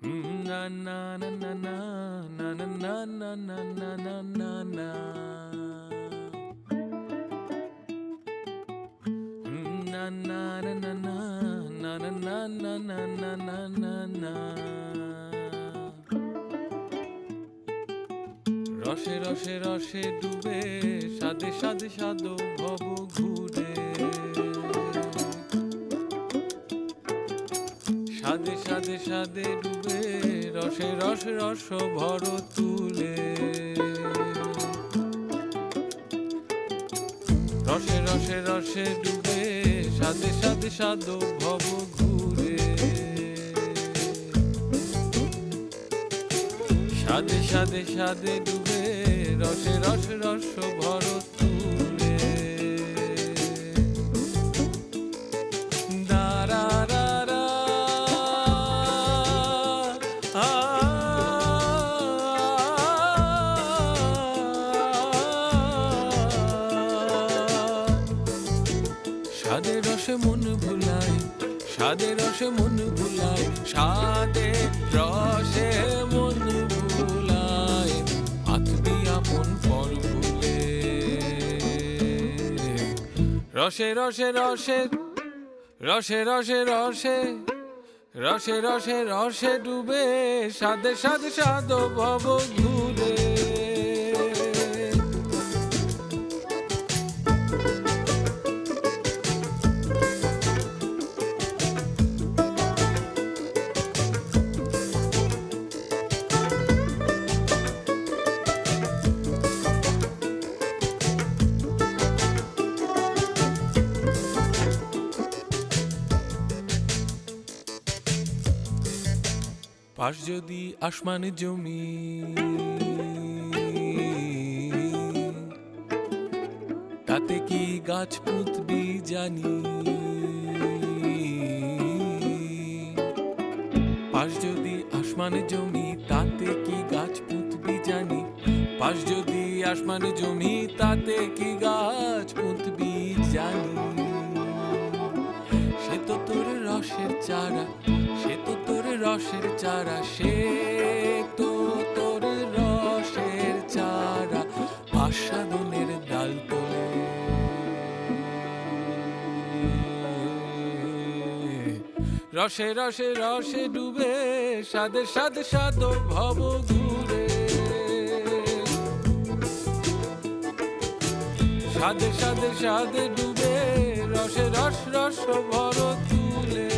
Na na na na na na na na na na na na na na. Na na na na na na na na na na na na na. রসে রসে রসে ডুবে সাদে সাদে সাদো ভব ঘুরে সাদে সাদে সাদে ডুবে রসে রস রস ভর তুলে রসে রসে রসে ডুবে সাদে সাদে সাদো ভব ঘুরে সাদে সাদে সাদে ডুবে রসে রস রস ভর তুলে দারা রা রা সাদে রসে মন ভুলায় সাদে রসে মন ভুলায় সাদে রসে মন ভুলায় আত্মী আপন পর ভুলে রসে রসে রসে রসে রসে রসে রসে রসে রসে ডুবে সাদে সাদে সাদ ভব ঘুরে পাশ যদি আসমান জমি তাতে কি গাছ পুঁতবি জানি পাশ যদি আসমান জমি তাতে কি গাছ পুঁতবি জানি পাশ যদি আসমান জমি তাতে কি গাছ পুঁতবি জানি সে তো তোর রসের চারা সে তো তোর রসের চারা সে তো তোর রসের চারা আস্বাদনের ডাল তোলে রসে রসে রসে ডুবে সাদে সাদে সাদ ভব ঘুরে সাদে সাদে সাদে ডুবে রসে রস রস ভর তুলে